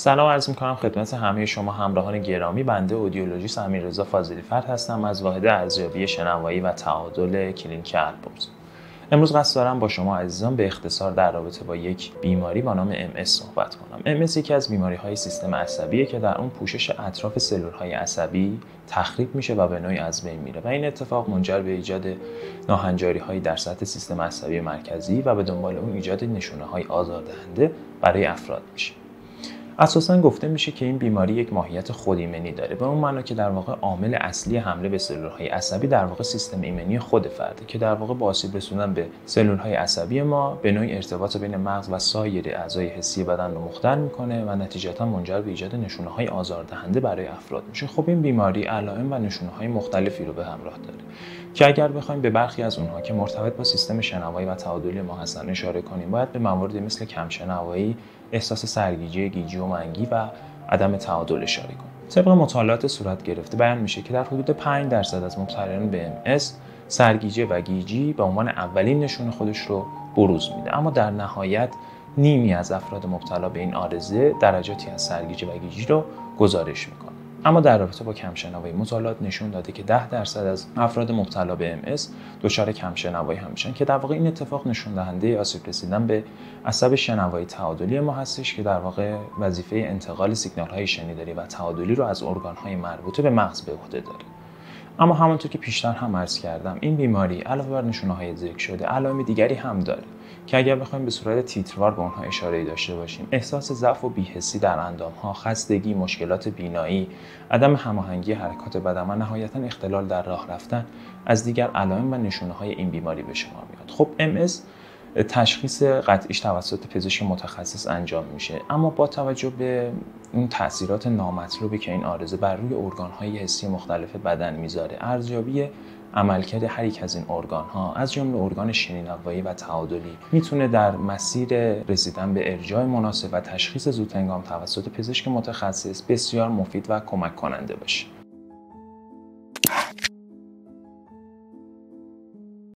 سلام عرض می‌کنم خدمت همه شما همراهان گرامی. بنده اودیولوژیست امیررضا فاضلی فرد هستم از واحد ارزیابی شنوایی و تعادل کلینیک البرز. امروز قصد دارم با شما عزیزان به اختصار در رابطه با یک بیماری با نام MS صحبت کنم. MS یکی از بیماری‌های سیستم عصبیه که در اون پوشش اطراف سلول‌های عصبی تخریب میشه و به نوعی از بین میره و این اتفاق منجر به ایجاد ناهنجاری‌هایی در سطح سیستم عصبی مرکزی و به دنبال اون ایجاد نشونه‌های آزاردهنده برای افراد میشه. اساساً گفته میشه که این بیماری یک ماهیت خودایمنی داره، به اون معنا که در واقع عامل اصلی حمله به سلول‌های عصبی در واقع سیستم ایمنی خود فرده که در واقع با آسیب رسوندن به سلول‌های عصبی ما به نوعی ارتباط بین مغز و سایر اعضای حسی بدن رو مختل میکنه و نتیجتاً منجر به ایجاد نشونه‌های آزاردهنده برای افراد میشه. خب این بیماری علائم و نشونه‌های مختلفی رو به همراه داره که اگر بخوایم به برخی از اونها که مرتبط با سیستم شنوایی و تعادلی ما هستن اشاره کنیم، باید به مواردی مثل کمشنوایی، احساس سرگیجه، گیجی و منگی و عدم تعادل اشاره کنیم. طبق مطالعات صورت گرفته بیان میشه که در حدود 5% از مبتلایان به MS سرگیجه و گیجی به عنوان اولین نشونه خودش رو بروز میده، اما در نهایت نیمی از افراد مبتلا به این عارضه درجاتی از سرگیجه و گیجی رو گزارش میکنه. اما در رابطه با کمشنوایی مطالعات نشون داده که 10% از افراد مبتلا به MS دچار کمشنوایی هم میشن که در واقع این اتفاق نشون دهنده آسیب رسیدن به عصب شنوایی تعادلی ما هستش که در واقع وظیفه انتقال سیگنال‌های شنیداری و تعادلی رو از ارگان‌های مربوطه به مغز به عهده داره. اما همونطور که پیشتر هم عرض کردم، این بیماری علاوه بر نشونه‌های ذکر شده علائم دیگری هم داره که اگر بخوایم به صورت تیتروار به اونها اشاره داشته باشیم، احساس ضعف و بی‌حسی در اندام‌ها، خستگی، مشکلات بینایی، عدم هماهنگی حرکات بدن و نهایتاً اختلال در راه رفتن از دیگر علائم و نشونه‌های این بیماری به شمار میاد. خب MS تشخیص قطعیش توسط پزشک متخصص انجام میشه، اما با توجه به اون تأثیرات نامطلوبی که این عارضه بر روی ارگان‌های حسی مختلف بدن میذاره، ارزیابی عملکرد هر یک از این ارگان‌ها از جمله ارگان شنیداری و تعادلی میتونه در مسیر رسیدن به ارجاع مناسب و تشخیص زودهنگام توسط پزشک متخصص بسیار مفید و کمک کننده باشه.